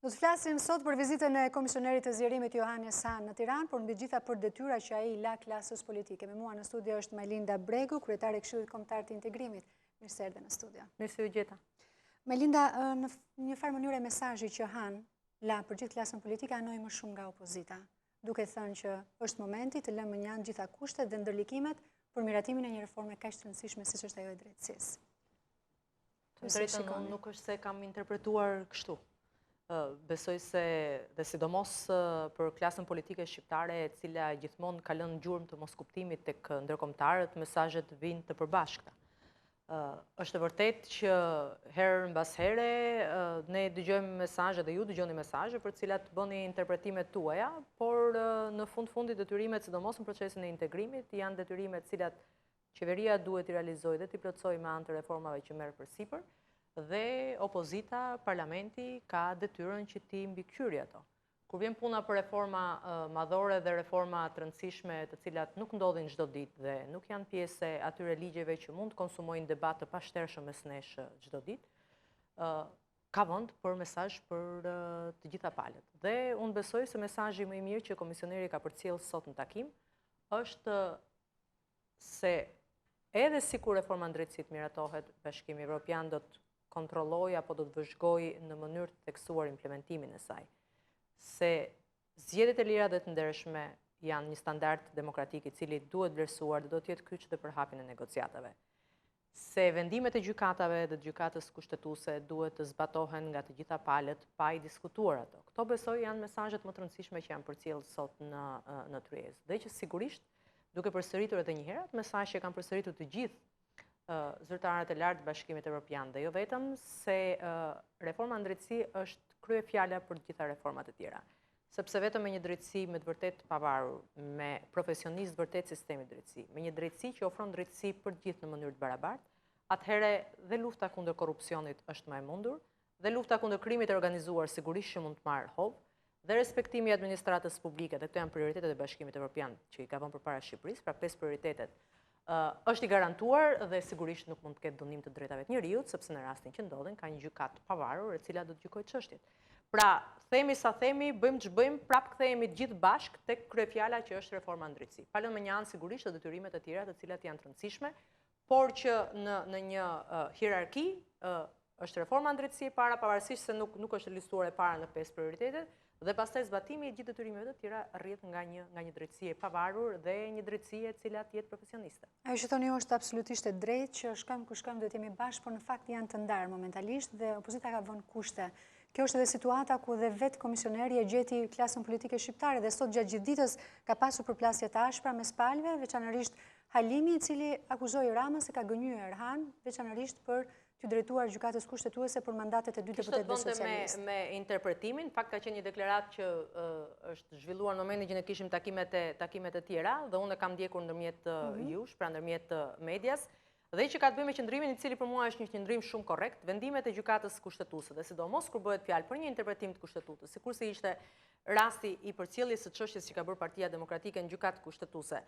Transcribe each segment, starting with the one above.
Do të flasim sot për vizitën e komisionerit të zgjerimit Johannes Hahn në Tiranë, por mbi gjitha për detyra që ai la klasës politike. Me mua në studio është Melinda Bregu, kryetare e Këshillit Kombëtar të Integrimit. Mirë se erdhe në studio. Mirë se u gjeta. Melinda, në një farë mënyrë mesazhi që Hahn la për gjithë klasën politike anoi më shumë nga opozita, duke thënë që është momenti të lëmë njanë gjitha kushtet dhe ndërlikimet për miratimin e një reforme kaq të rëndësishme siç është ajo e drejtësisë. Të drejtën unë nuk është se kam interpretuar kështu. Besoj se, dhe sidomos për klasën politike shqiptare, e cila gjithmonë ka lënë gjurmë të moskuptimit tek ndërkombëtarët, mesazhet vijnë të përbashkëta. Është vërtet që herë mbas here ne dëgjojmë mesazhe dhe ju dëgjoni mesazhe për të cilat bëni interpretimet tuaja, por në fundit detyrimet, sidomos në procesin e integrimit, janë detyrimet të cilat qeveria duhet i realizojë dhe t'i plotësojë me anë të reformave që merr përsipër. Dhe opozita, parlamenti, ka detyrën që ti mbikëqyrë ato. Kur vjen puna për reforma madhore dhe reforma të rëndësishme të cilat nuk ndodhin çdo ditë dhe nuk janë pjesë e atyre ligjeve që mund të konsumojnë debat të pashtershëm mes nesh çdo ditë, ka vend për mesazh për të gjitha palët. Dhe unë besoj se mesazhi më i mirë që komisioneri ka përcjellë sot në takim është se edhe sikur reforma në drejtësi miratohet, Bashkimi Evropian do të kontrolloj apo do të vëzhgoj në mënyrë të theksuar implementimin e saj. Se zgjedhjet e lira dhe të ndershme janë një standard demokratik i cili duhet vlerësuar dhe do të jetë kyç dhe për hapjen e negociatave. Se vendimet e gjykatave dhe gjykatës kushtetuese duhet të zbatohen nga të gjitha palët pa i diskutuar ato. Këto besoj janë mesazhet më të rëndësishme që janë përcjellë sot në tryezë. Dhe që sigurisht, duke përsëritur edhe një herë, atë mesazh që kanë përsëritur të gjithë zyrtarët e lartë të Bashkimit Evropian dhe jo vetëm se reforma në drejtësi është kryefjala për të gjitha reformat e tjera. Sepse vetëm me një drejtësi me të vërtet pavarur, me profesionistë vërtet sistemit drejtësi, me një drejtësi që ofron drejtësi për të gjithë në mënyrë të barabartë, atëherë dhe lufta kundër korrupsionit është më e mundur, dhe lufta kundër krimit e organizuar sigurisht që mund të marrë hovë, dhe respektimi i administratës publike, dhe këto janë prioritetet e Bashkimit Evropian që i ka vënë përpara Shqipërisë, pra 5 prioritetet është i garantuar dhe sigurisht nuk mund të ketë dënim të drejtave të njerëzit, sepse në rastin që ndodhen ka një gjykatë pavarur e cila do të gjykojë çështjet. Pra, themi sa themi, bëjmë ç'bëjmë, prap kthehemi të gjithë bashkë tek kryefjala që është reforma në drejtësi. Palën me një anë sigurisht të detyrimet e tjera të cilat janë të rëndësishme, por që në një hierarki është reforma në drejtësi e para, pavarësisht se nuk është listuar e para në 5 prioritetet, dhe pastaj zbatimi i gjithë detyrimeve të tjera rrjedh nga një drejtësi e pavarur dhe një drejtësi e cila të jetë profesioniste. Ajo që thoni është absolutisht e drejtë që shkojmë ku shkojmë do të jemi bashkë, por në fakt janë të ndarë momentalisht dhe opozita ka vënë kushte. Kjo është edhe situata ku dhe vetë komisioneri e gjeti klasën politike shqiptare dhe sot gjatë gjithë ditës ka pasur përplasje të ashpra mes palëve, veçanërisht Halimi i cili akuzoi Ramën se ka gënyer Hahn, veçanërisht për të drejtuar gjykatës kushtetuese për mandatet e dy deputetëve socialistë. Me interpretimin, fakt ka qenë një deklaratë që është zhvilluar në momentin që ne kishim takimet e tjera dhe unë e kam ndjekur ndërmjet jush, pra ndërmjet medias, dhe që ka të bëjë me qëndrimin i cili për mua është një qëndrim shumë korrekt, vendimet e gjykatës kushtetuese dhe sidomos kur bëhet fjalë për një interpretim të kushtetutës, sikurse ishte rasti i përcjelljes së çështjes që ka bërë Partia Demokratike në gjykatë kushtetuese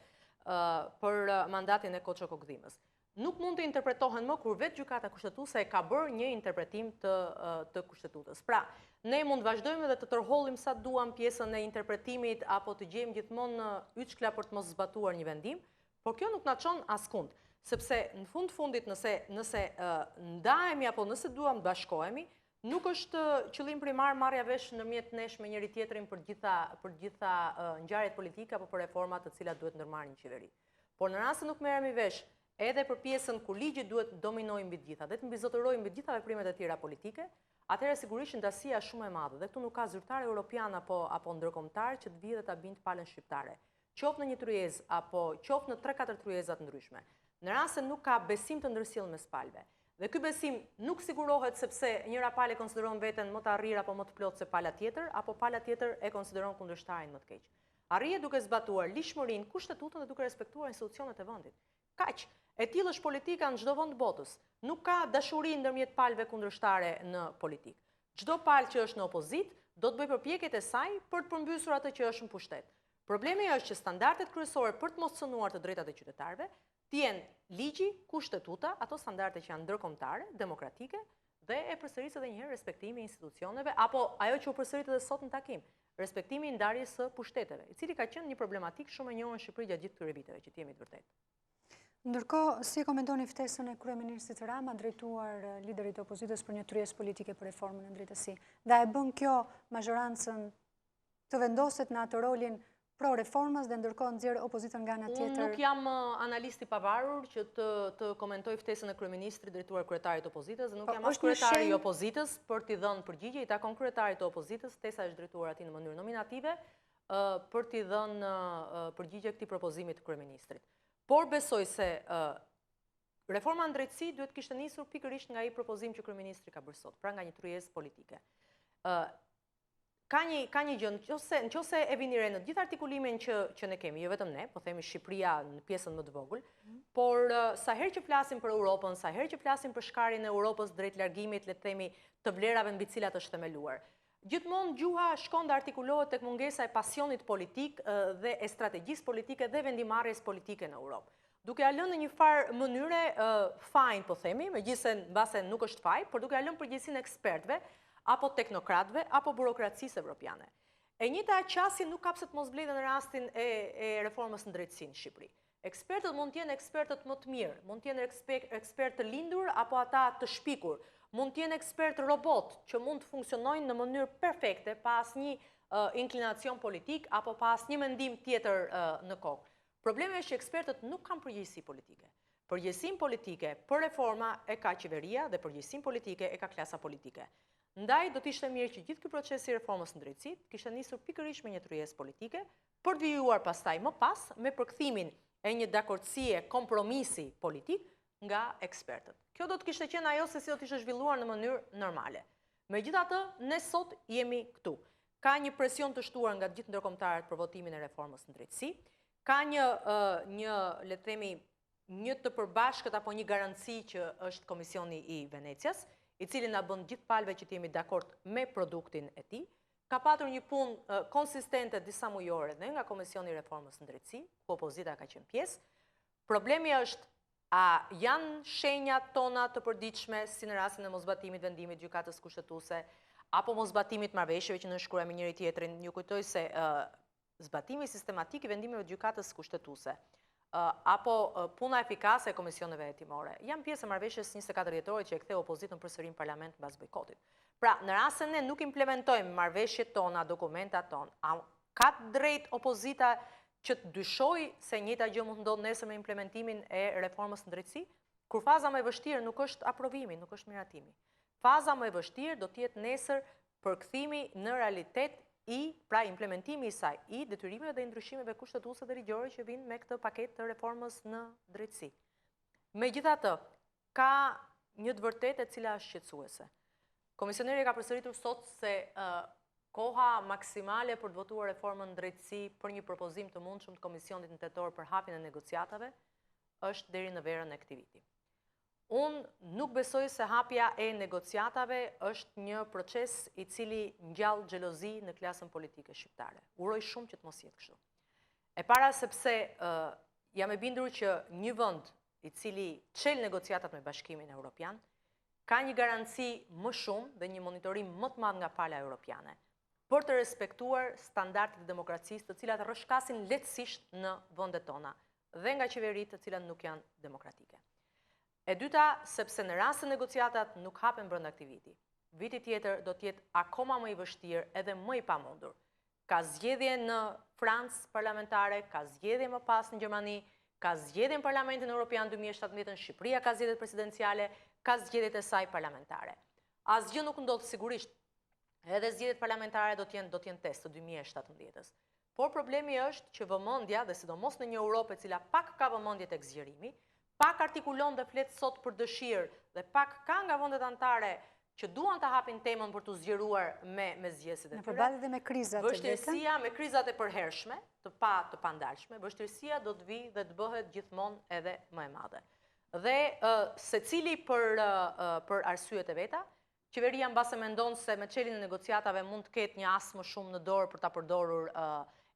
për mandatin e Koçokogdhimës. Nuk mund të interpretohen më kur vetë gjykata kushtetuese e ka bërë një interpretim të kushtetutës. Pra, ne mund vazhdojmë dhe të tërhollim sa duam pjesën e interpretimit apo të gjejmë gjithmonë yçkla për të mos zbatuar një vendim, por kjo nuk na çon askund, sepse në fundit nëse ndahemi apo nëse duam të bashkohemi, nuk është qëllim primar marrja vesh ndërmjet nesh me njëri tjetrin për gjitha ngjarjet politike apo për reformat të cilat duhet ndërmarrë një qeveri. Por në rast se nuk merremi vesh edhe për pjesën ku ligji duhet dominojë mbi të gjitha dhe të mbizotërojë mbi të gjitha veprimet e tjera politike, atëherë sigurisht ndasia është shumë e madhe dhe këtu nuk ka zyrtar europian apo ndërkombëtar që të vijë dhe ta binte palën shqiptare. Qoftë në një tryezë apo qoftë në 3-4 tryeza të ndryshme. Në rast se nuk ka besim të ndërsjellë mes palëve. Dhe ky besim nuk sigurohet sepse njëra palë konsideron veten më të arrirë apo më të plotë se pala tjetër, apo pala tjetër e konsideron kundërshtarin më të keq. Arrihet duke zbatuar ligjshmërinë, kushtetutën dhe duke respektuar institucionet e vendit. Kaq. E tillë është politika në çdo vend të botës. Nuk ka dashuri ndërmjet palëve kundërshtare në politikë. Çdo palë që është në opozitë do të bëjë përpjekjet e saj për të përmbysur atë që është në pushtet. Problemi është që standardet kryesore për të mos cënuar të drejtat e qytetarëve të jenë ligji, kushtetuta, ato standarde që janë ndërkombëtare, demokratike dhe e përsëris edhe njëherë respektimi i institucioneve, apo ajo që u përsërit edhe sot në takim, respektimi i ndarjes së pushteteve, i cili ka qenë një problematik shumë e njohur në Shqipëri gjatë gjithë këtyre viteve, që t'jemi të vërtetë. Ndërkohë, si komentoni ftesën e kryeministrit Rama drejtuar liderit e opozitës për një tryezë politike për reformën e drejtësi? Dhe e bën kjo mazhorancën të vendoset në atë rolin pro-reformës dhe ndërkohë nxjerr opozitën nga ana tjetër? Unë nuk jam analisti pavarur që të komentoj ftesën e kryeministrit drejtuar kryetarit të opozitës, dhe nuk jam as kryetari i opozitës për t'i dhënë përgjigje, i takon kryetarit të opozitës, ftesa është drejtuar atij në mënyrë nominative për t'i dhënë përgjigje këtij propozimit të kryeministrit. Por besoj se reforma në drejtësi duhet kishte nisur pikërisht nga ai propozim që kryeministri ka bërë sot, pra nga një tryezë politike. Ka një gjë, nëse e vini re në gjithë artikulimin që ne kemi, jo vetëm ne, po themi Shqipëria në pjesën më të vogël, por sa herë që flasim për Europën, sa herë që flasim për shkarjen e Europës drejt largimit, le të themi, të vlerave mbi cilat është themeluar, gjithmonë gjuha shkon dhe artikulohet tek mungesa e pasionit politik dhe e strategjisë politike dhe vendimarrjes politike në Europë. Duke ja lënë në një farë mënyre fajin, po themi, megjithëse mbase nuk është faj, por duke ja lënë përgjegjësinë ekspertëve, apo teknokratëve, apo burokracisë evropiane. E njëjta qasje nuk kapset mos bledhe në rastin e reformës në drejtësi në Shqipëri. Ekspertët mund t'jenë ekspertët më të mirë, mund t'jenë ekspertë të lindur apo ata të shpikur, mund t'jenë ekspertë robot që mund të funksionojnë në mënyrë perfekte pas një inklinacion politik apo pas një mendim tjetër në kokë. Problemi është që ekspertët nuk kanë përgjegjësi politike. Përgjegjësinë politike për reforma e ka qeveria dhe përgjegjësinë politike e ka klasa politike. Ndaj do t'ishte mirë që gjithë ky proces i reformës në drejtësi kishte nisur pikërisht me një tryezë politike, për të vijuar pastaj më pas me përkthimin e një dakordësie, kompromisi politik nga ekspertët. Kjo do të kishte qenë ajo se si do të ishte zhvilluar në mënyrë normale. Megjithatë, ne sot jemi këtu. Ka një presion të shtuar nga gjithë ndërkombëtarët për votimin e reformës në drejtësi. Ka le të themi, një të përbashkët apo një garanci që është Komisioni i Venecias, i cili na bën gjithë palëve që të jemi dakord me produktin e tij. Ka patur një punë konsistente disa mujore dhe nga Komisioni i Reformës në drejtësi, ku opozita ka qenë pjesë. Problemi është, a janë shenjat tona të përditshme, si në rastin e mosbatimit vendimit gjykatës kushtetuese, apo mosbatimit marrëveshjeve që nënshkruajmë me njëri tjetrin? Ju kujtoj se zbatimi sistematik i vendimeve gjykatës kushtetuese apo puna efikase e komisioneve hetimore janë pjesë e marrëveshjes 24 dhjetore që e ktheu opozitën përsëri në parlament mbas bojkotit. Pra, në rast se ne nuk implementojmë marrëveshjet tona, dokumentat tonë, a ka drejt opozita që të dyshoj se njëjta gjë mund të ndodhë nesër me implementimin e reformës në drejtësi? Kur faza më e vështirë nuk është aprovimi, nuk është miratimi. Faza më e vështirë do të jetë nesër përkthimi në realitet pra implementimi i saj, i detyrimeve dhe ndryshimeve kushtetuese dhe ligjore që vinë me këtë paketë të reformës në drejtësi. Megjithatë, ka një të vërtetë e cila është shqetësuese. Komisioneri ka përsëritur sot se koha maksimale për të votuar reformën në drejtësi për një propozim të mundshëm të Komisionit në tetor për hapjen e negociatave është deri në verën e këtij viti. Unë nuk besoj se hapja e negociatave është një proces i cili ngjall xhelozi në klasën politike shqiptare. Uroj shumë që të mos jetë kështu. E para sepse jam e bindur që një vend i cili çel negociatat me Bashkimin Evropian ka një garanci më shumë dhe një monitorim më të madh nga pala europiane për të respektuar standardet e demokracisë, të cilat rrëshqasin lehtësisht në vendet tona dhe nga qeveritë të cilat nuk janë demokratike. E dyta, sepse në rast se negociatat nuk hapen brenda këtij viti, viti tjetër do të jetë akoma më i vështirë edhe më i pamundur. Ka zgjedhje në Francë parlamentare, ka zgjedhje më pas në Gjermani, ka zgjedhje në Parlamentin Evropian 2017, Shqipëria ka zgjedhjet presidenciale, ka zgjedhjet e saj parlamentare. Asgjë nuk ndodh sigurisht. Edhe zgjedhjet parlamentare do të jenë test të 2017-s. Por problemi është që vëmendja, dhe sidomos në një Europë e cila pak ka vëmendje tek zgjerimi, pak artikulon dhe flet sot për dëshirë dhe pak ka nga vendet anëtare që duan të hapin temën për të zgjeruar me zgjedhësit e tyre. Në përballje dhe me krizat e veta. Vështirësia me krizat e përhershme, të pandalshme, vështirësia do të vijë dhe të bëhet gjithmonë edhe më e madhe. Dhe secili për arsyet e veta, qeveria mbase mendon se me çeljen e negociatave mund të ketë një as më shumë në dorë për ta përdorur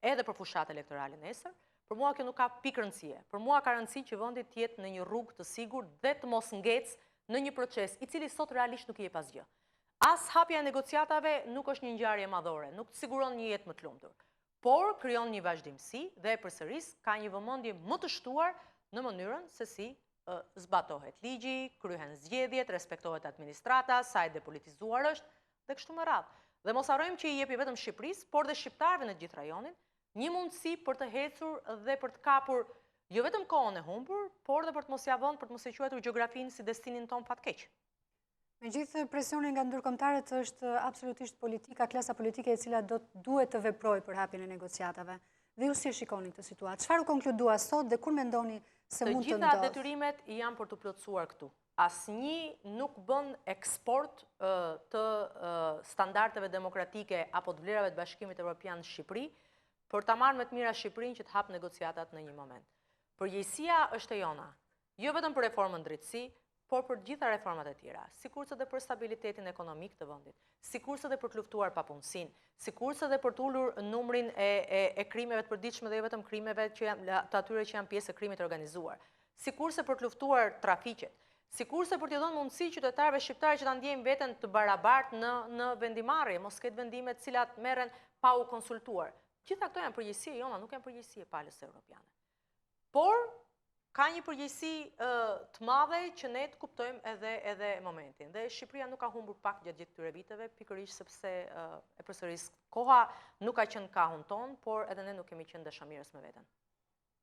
edhe për fushat elektorale nesër. Për mua kjo nuk ka pikë rëndësie. Për mua ka rëndësi që vendi të jetë në një rrugë të sigurt dhe të mos ngecë në një proces i cili sot realisht nuk i jep asgjë. As hapja e negociatave nuk është një ngjarje madhore, nuk të siguron një jetë më të lumtur, por krijon një vazhdimsi dhe përsëris ka një vëmendje më të shtuar në mënyrën se si zbatohet ligji, kryhen zgjedhjet, respektohet administrata, sa e depolitizuar është dhe kështu me radhë. Dhe mos harrojmë që i jepi vetëm Shqipërisë, por dhe shqiptarëve në gjithë rajonin, një mundësi për të hecur dhe për të kapur jo vetëm kohën e humbur, por dhe për të mos ia vënë, për të mos e quajtur gjeografinë si destinin ton fatkeq. Megjithë presionin nga ndërkombëtarët është absolutisht politika, klasa politike e cila duhet të veprojë për hapjen e negociatave. Dhe ju si e shikoni këtë situatë? Çfarë u konkludua sot dhe kur mendoni se mund të ndodhë? Të gjitha detyrimet janë për të plotësuar këtu. Asnjë nuk bën eksport të standardeve demokratike apo të vlerave të Bashkimit Evropian në Shqipëri për ta marrë më të mira Shqipërinë që të hap negociatat në një moment. Përgjegjësia është e jona, jo vetëm për reformën drejtësi, por për gjitha reformat e tjera, sikurse dhe për stabilitetin ekonomik të vendit, sikurse dhe për të luftuar papunësinë, sikurse dhe për të ulur numrin e krimeve të përditshme dhe jo vetëm krimeve të atyre që janë pjesë e krimit organizuar, sikurse për të luftuar trafiqet, sikurse për t'i dhënë mundësi qytetarëve shqiptarë që ta ndjejnë veten të barabartë në vendimarrje, mos ketë vendime të cilat merren pa u konsultuar. Gjitha këto janë përgjegjësi e jona, nuk janë përgjegjësi e palës europiane. Por ka një përgjegjësi të madhe që ne të kuptojmë edhe momentin. Dhe Shqipëria nuk ka humbur pak gjatë gjithë këtyre viteve, pikërisht sepse e përsëris koha nuk ka qenë kahun ton, por edhe ne nuk kemi qenë dashamirës me veten.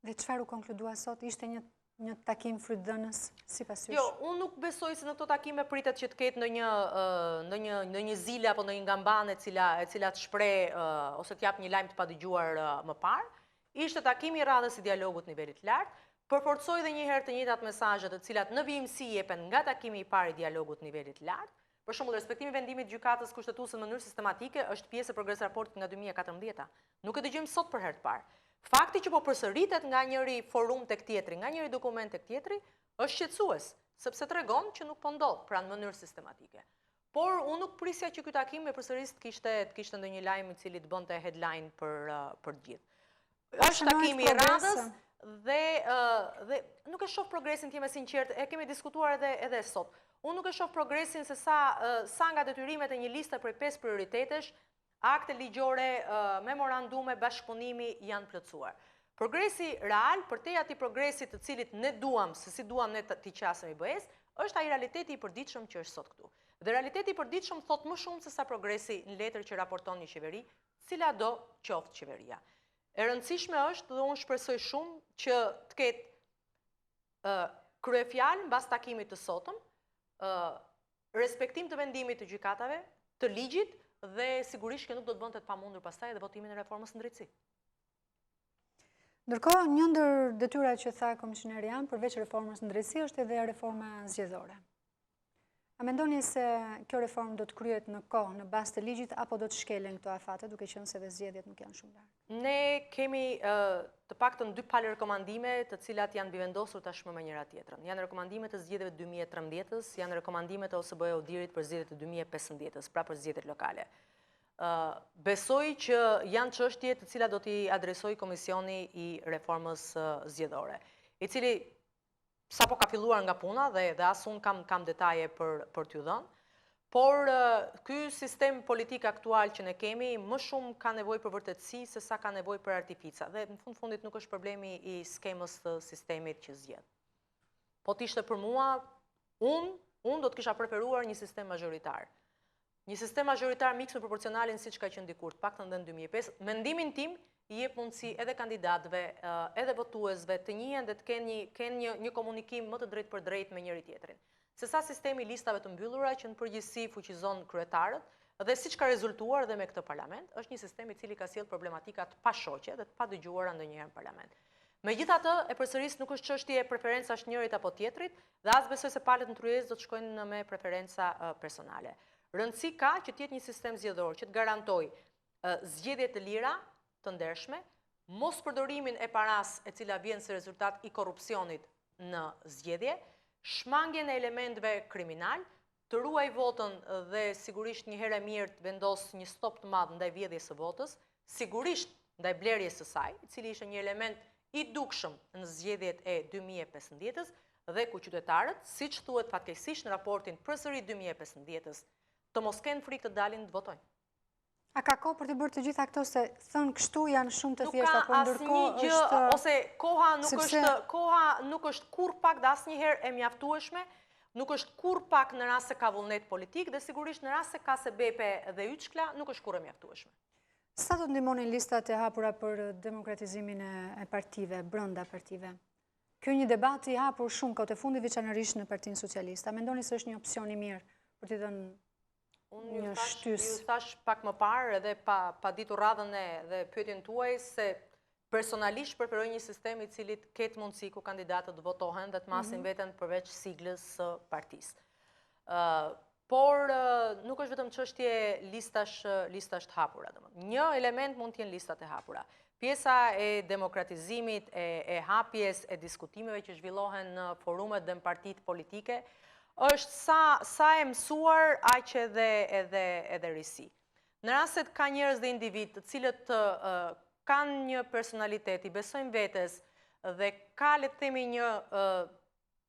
Dhe çfarë u konkludua sot? Ishte një takim frytdhënës sipas jush? Jo, unë nuk besoj se në këto takime pritet që të ketë ndonjë zile apo ndonjë ngambane e cila të shpreh ose të jap një lajm të padëgjuar më parë. Ishte takimi i radhës i dialogut nivelit lart. Përforcoj dhe një herë të njëjtat mesazhe të cilat në vijimësi jepen nga takimi i parë i dialogut nivelit lart. Për shembull, respektimi vendimit të gjykatës kushtetuese në mënyrë sistematike është pjesë e progres raportit nga 2014. Nuk e dëgjojmë sot për herë të parë. Fakti që po përsëritet nga njëri forum tek tjetri, nga njëri dokument tek tjetri, është shqetësues, sepse tregon që nuk po ndodh pra në mënyrë sistematike. Por unë nuk prisja që ky takim me përsëris të kishte ndonjë lajm i cili të bënte headline për të gjithë. Është takimi i radhës dhe nuk e shoh progresin, të jem e sinqert, e kemi diskutuar edhe sot. Unë nuk e shoh progresin se sa nga detyrimet e një liste prej 5 prioritetesh, akte ligjore, memorandume, bashkëpunimi janë plotësuar. Progresi real, përtej atij progresit të cilit ne duam, se si duam ne t'i qasëm i BE-s, është ai realiteti i përditshëm që është sot këtu. Dhe realiteti i përditshëm thot më shumë se sa progresi në letër që raporton një qeveri, cila do qoftë qeveria. E rëndësishme është dhe unë shpresoj shumë që të ketë kryefjalë mbas takimit të sotëm, respektim të vendimit të gjykatave, të ligjit dhe sigurisht që nuk do të bënte të pamundur pastaj edhe votimin e reformës në drejtësi. Ndërkohë, një ndër detyrat që tha komisioneri Jam përveç reformës në drejtësi është edhe reforma zgjedhore. A mendoni se kjo reformë do të kryhet në kohë, në bazë të ligjit, apo do të shkelen këto afate, duke qenë se dhe zgjedhjet nuk janë shumë larg? Ne kemi të paktën 2 palë rekomandime të cilat janë bivendosur tashmë me njëra tjetrën. Janë rekomandime të zgjedhjeve 2013-s, janë rekomandime të OSBE Odirit për zgjedhjet e 2015-s, pra për zgjedhjet lokale. Besoj që janë çështje të cilat do t'i adresoj Komisioni i Reformës Zgjedhore, i cili sapo ka filluar nga puna dhe as unë kam detaje për t'ju dhënë, por ky sistem politik aktual që ne kemi më shumë ka nevojë për vërtetësi se sa ka nevojë për artifica. Dhe në fundit nuk është problemi i skemës të sistemit që zgjedh. Po t'ishte për mua, unë do të kisha preferuar një sistem majoritar. Një sistem majoritar miks me proporcionalin siç ka qenë dikur, të paktën në 2005. Mendimin tim i jep mundësi edhe kandidatëve, edhe votuesve të njihen dhe të kenë një komunikim më të drejtë për drejtë me njëri tjetrin. Sesa sistemi listave të mbyllura që në përgjithësi fuqizon kryetarët dhe siç ka rezultuar dhe me këtë parlament, është një sistem i cili ka sjellë problematika të pashoqe dhe të padëgjuara ndonjëherë në parlament. Megjithatë, e përsëris nuk është çështje e preferencash njërit apo tjetrit, dhe as besoj se palët në tryezë do të shkojnë me preferenca personale. Rëndësi ka që të jetë një sistem zgjedhor që të garantojë zgjedhje të lira, të ndershme, mos përdorimin e paras e cila vjen si rezultat i korrupsionit në zgjedhje, shmangjen e elementeve kriminal, të ruaj votën dhe sigurisht një herë e mirë të vendos një stop të madh ndaj vjedhjes së votës, sigurisht ndaj blerjes së saj, i cili ishte një element i dukshëm në zgjedhjet e 2015-s, dhe ku qytetarët, siç thuhet fatkeqësisht në raportin përsëri 2015-s, të mos kenë frikë të dalin të votojnë. A ka kohë për të bërë të gjitha këto, se thënë kështu janë shumë të thjeshta, por ndërkohë është... Ose koha nuk është kur pak dhe asnjëherë e mjaftueshme, nuk është kur pak në rast se ka vullnet politik, dhe sigurisht në rast se ka sebepe dhe yçkla, nuk është kur e mjaftueshme. Sa do të ndihmonin listat e hapura për demokratizimin e partive, brenda partive? Kjo një debat i hapur shumë kohë të fundit, veçanërisht në Partinë Socialiste. A mendoni se është një opsion i mirë për t'i dhënë një shtys? Ju thash pak më parë edhe pa ditur radhën dhe pyetjen tuaj se personalisht preferoj një sistem i cili ketë mundësi ku kandidatët votohen dhe të masin veten përveç siglës së partisë. Por nuk është vetëm çështje listash të hapura. Një element mund të jenë listat e hapura. Pjesa e demokratizimit, e hapjes, e diskutimeve që zhvillohen në forumet dhe në partitë politike, është sa e mësuar, aq edhe risi. Në rastet ka njerëz dhe individ të cilët kanë një personalitet, i besojnë vetes dhe ka, le të themi,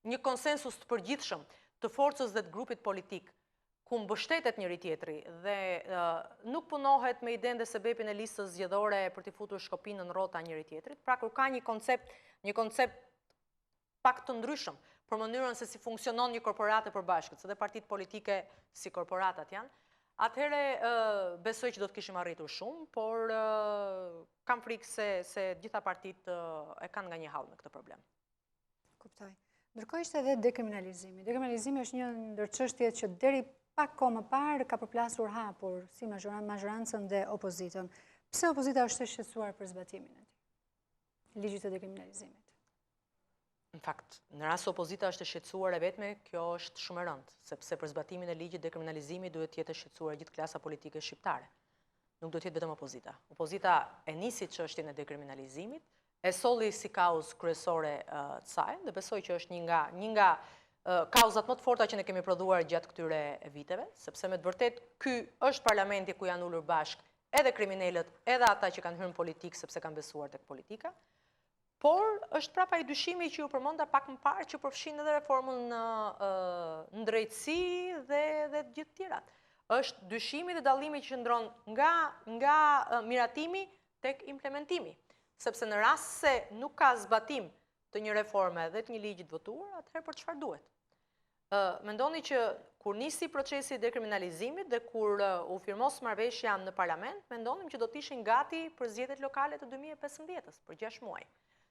një konsensus të përgjithshëm të forcës dhe të grupit politik, ku mbështetet njëri tjetri dhe nuk punohet me idenë dhe sebepin e listës zgjedhore për t'i futur shkopinën në rrota njëri tjetrit, pra kur ka një koncept pak të ndryshëm për mënyrën se si funksionon një korporate përbashkët, se dhe partitë politike si korporatat janë, atëherë besoj që do të kishim arritur shumë, por kam frikë se gjitha partitë e kanë nga një hall në këtë problem. Kuptoj. Ndërkohë ishte edhe dekriminalizimi. Dekriminalizimi është një ndër çështjet që deri pak kohë më parë ka përplasur hapur si majorancën dhe opozitën. Pse opozita është e shqetësuar për zbatimin e tij? Ligjit të dekriminalizimit. Në fakt, në rast se opozita është e shqetësuar e vetme, kjo është shumë e rëndë, sepse për zbatimin e ligjit dekriminalizimit duhet të jetë e shqetësuar gjithë klasa politike shqiptare. Nuk duhet të jetë vetëm opozita. Opozita e nisi çështjen e dekriminalizimit, e solli si kauzë kryesore të saj, dhe besoj që është një nga kauzat më të forta që ne kemi prodhuar gjatë këtyre viteve, sepse me të vërtet ky është parlamenti ku janë ulur bashkë edhe kriminalët, edhe ata që kanë hyrë në politikë sepse kanë besuar tek politika. Por është prapa i dyshimi që ju përmenda pak më parë që përfshin edhe reformën në drejtësi dhe gjithë tjerat. Është dyshimi dhe dallimi që qëndron nga miratimi tek implementimi. Sepse në rast se nuk ka zbatim të një reforme dhe të një ligji të votuar, atëherë për çfarë duhet? Mendoni që kur nisi procesi i dekriminalizimit dhe kur u firmos marrëveshja në parlament, mendonim që do të ishin gati për zgjedhjet lokale të 2015-s, për 6 muaj.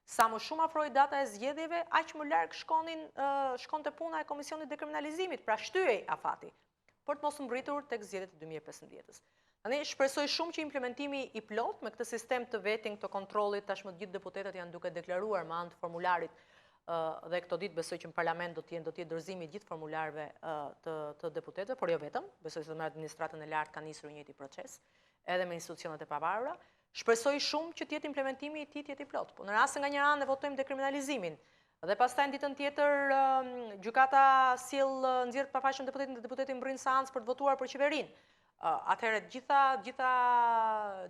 Sa më shumë afroi data e zgjedhjeve, aq më larg shkonte puna e Komisionit dekriminalizimit, pra shtyhej afati, për të mos mbritur tek zgjedhjet e 2015-s. Ne shpresoj shumë që implementimi i plot me këtë sistem të vetting të kontrollit, tashmë të gjithë deputetët janë duke deklaruar me anë të formularit dhe këto ditë besoj që në parlament do të jetë dorëzimi i gjithë formularëve të deputetëve, por jo vetëm, besoj se me administratën e lartë ka nisur një njëjti proces, edhe me institucionet e pavarura. Shpresoj shumë që të jetë implementimi i tij të jetë i plot. Po në rast se nga një anë ne votojmë dekriminalizimin dhe pastaj në ditën tjetër gjykata sjell nxjerr të pafajshëm deputetin dhe deputeti mbrin seancë për të votuar për qeverinë. Atëherë gjitha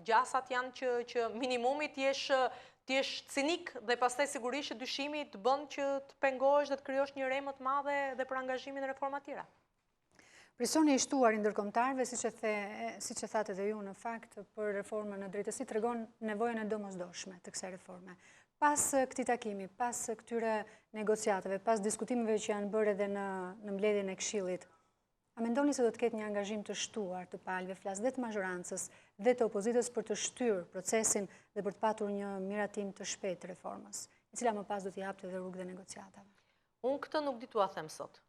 gjasat janë që minimumi t'jesh cinik dhe pastaj sigurisht dyshimi të bën që të pengohesh dhe të krijosh një rrem më të madhe dhe për angazhimin në reforma të tjera. Presioni i shtuar i ndërkombëtarëve, siç e thatë edhe ju në fakt, për reformën në drejtësi tregon nevojën e domosdoshme të kësaj reforme. Pas këtij takimi, pas këtyre negociatave, pas diskutimeve që janë bërë edhe në mbledhjen e Këshillit, a mendoni se do të ketë një angazhim të shtuar të palëve, flas dhe të majorancës dhe të opozitës për të shtyrë procesin dhe për të patur një miratim të shpejtë të reformës, e cila më pas do t'i japte edhe rrugë dhe negociatave? Unë këtë nuk di t'ua them sot.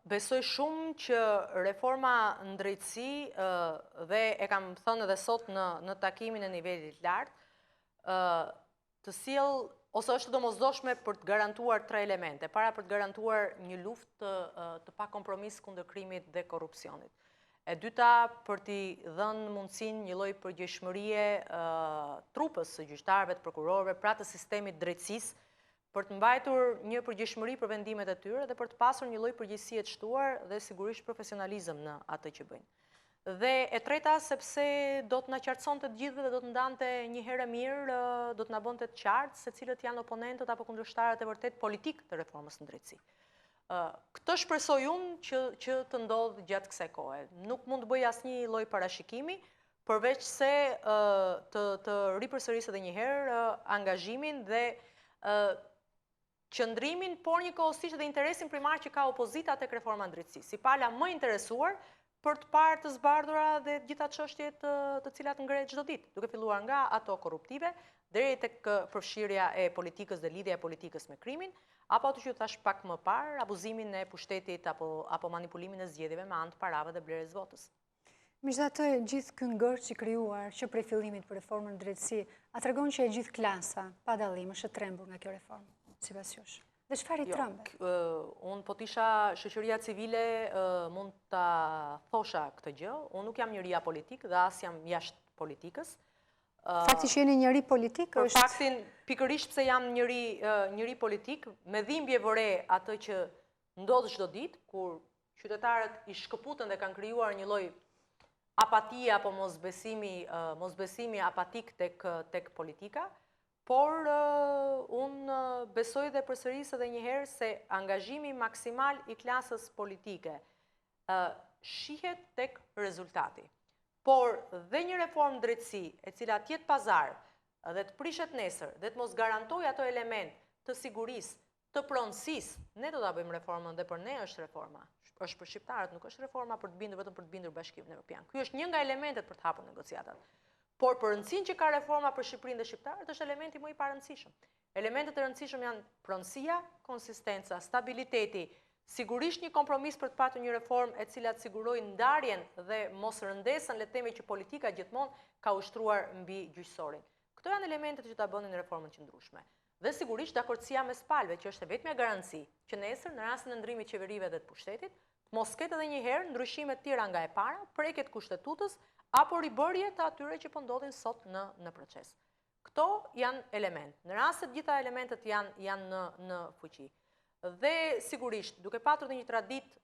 Besoj shumë që reforma në drejtësi dhe e kam thënë edhe sot në takimin e nivelit lartë, të sjell ose është domosdoshme për të garantuar 3 elemente. Para për të garantuar një luftë të pa kompromis kundër krimit dhe korrupsionit. E dyta për t'i dhënë mundësinë një lloj përgjegjëshmërie trupës së gjyqtarëve, të prokurorëve, pra të sistemit drejtësisë, për të mbajtur një përgjegjëshmëri për vendimet e tyre dhe për të pasur një lloj përgjegjësie të shtuar dhe sigurisht profesionalizëm në atë që bëjnë. Dhe e treta, sepse do të na qartëson të gjithëve dhe do të ndante një herë mirë, do të na bënte të qartë se cilët janë oponentët apo kundërshtarët e vërtet politik të reformës në drejtësi. Këtë shpresoj unë që të ndodhë gjatë kësaj kohe. Nuk mund të bëj asnjë lloj parashikimi, përveç se të ripërsërisë edhe një herë angazhimin dhe qëndrimin, por njëkohësisht edhe interesin primar që ka opozita tek reforma në drejtësi. Si pala më interesuar për të parë të zbardhura dhe gjitha çështjet të cilat ngrehet çdo ditë, duke filluar nga ato korruptive deri tek përfshirja e politikës dhe lidhja e politikës me krimin, apo ato që thash pak më parë, abuzimin e pushtetit apo manipulimin e zgjedhjeve me anë të parave dhe blerjes votës. Megjithatë, gjithë ky ngërç i krijuar që prej fillimit për reformën në drejtësi, a tregon që e gjithë klasa pa dallim është e trembur nga kjo reformë, sipas jush? Dhe çfarë i trembet? Unë po t'isha shoqëria civile mund ta thosha këtë gjë. Unë nuk jam njëri apolitik dhe as jam jashtë politikës. Fakti që jeni njëri politik është... Për faktin, pikërisht pse jam njëri politik, me dhimbje vëre atë që ndodh çdo ditë, kur qytetarët i shkëputën dhe kanë krijuar një lloj apatie apo mosbesimi apatik tek politika. Por unë besoj dhe përsëris edhe një herë se angazhimi maksimal i klasës politike shihet tek rezultati. Por dhe një reformë drejtësi e cila tjetë pazar dhe të prishet nesër dhe të mos garantoj ato element të sigurisë, të pronësisë, ne do ta bëjmë reformën dhe për ne është reforma. Është për shqiptarët, nuk është reforma për të bindur vetëm për të bindur Bashkimin Evropian. Ky është një nga elementet për të hapur negociatat. Por për rëndësinë që ka reforma për Shqipërinë dhe shqiptarët është elementi më i parëndësishëm. Elementet e rëndësishëm janë pronësia, konsistenca, stabiliteti, sigurisht një kompromis për të patur një reformë e cila të sigurojë ndarjen dhe mos rëndesën, le të themi që politika gjithmonë ka ushtruar mbi gjyqësorin. Këto janë elementet që ta bënin reformën qëndrueshme. Dhe sigurisht dakordësia mes palëve, që është vetmja garanci që nesër në rastin e ndrimit të qeverive dhe të pushtetit, mos ketë edhe një herë ndryshime të tjera nga e para, prekjet kushtetutës apo ribërje të atyre që po ndodhin sot në proces. Këto janë element. Në rast se të gjitha elementet janë në fuqi. Dhe sigurisht, duke patur dhe një traditë,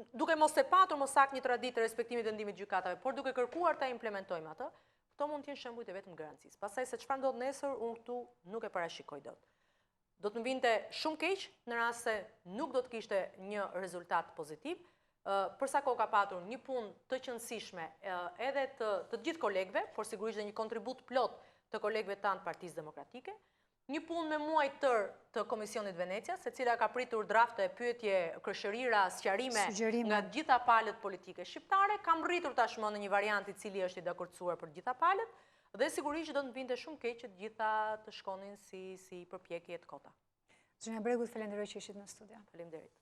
duke mos e patur mos saktë një traditë të respektimit të vendimit të gjykatave, por duke kërkuar ta implementojmë atë, këto mund të jenë shembuj të vetëm garancisë. Pastaj se çfarë ndodh nesër, unë këtu nuk e parashikoj dot. Do të më vinte shumë keq në rast se nuk do të kishte një rezultat pozitiv. Përsa ko ka patur një punë të qëndësishme edhe të gjithë kolegëve, por sigurisht dhe një kontribut plot të kolegëve tanë të Partisë Demokratike, një punë me muaj tërë të Komisionit Venecia, se cila ka pritur drafte, pyetje, kërshërira, sqarime nga gjitha palët politike shqiptare, kam rritur tashmë në një variant i cili është i dakordsuar për gjitha palët, dhe sigurisht do të më vinte shumë keq që të gjitha të shkonin si përpjekje të kota. Zonja Bregut, falenderoj që ishit në studio. Faleminderit.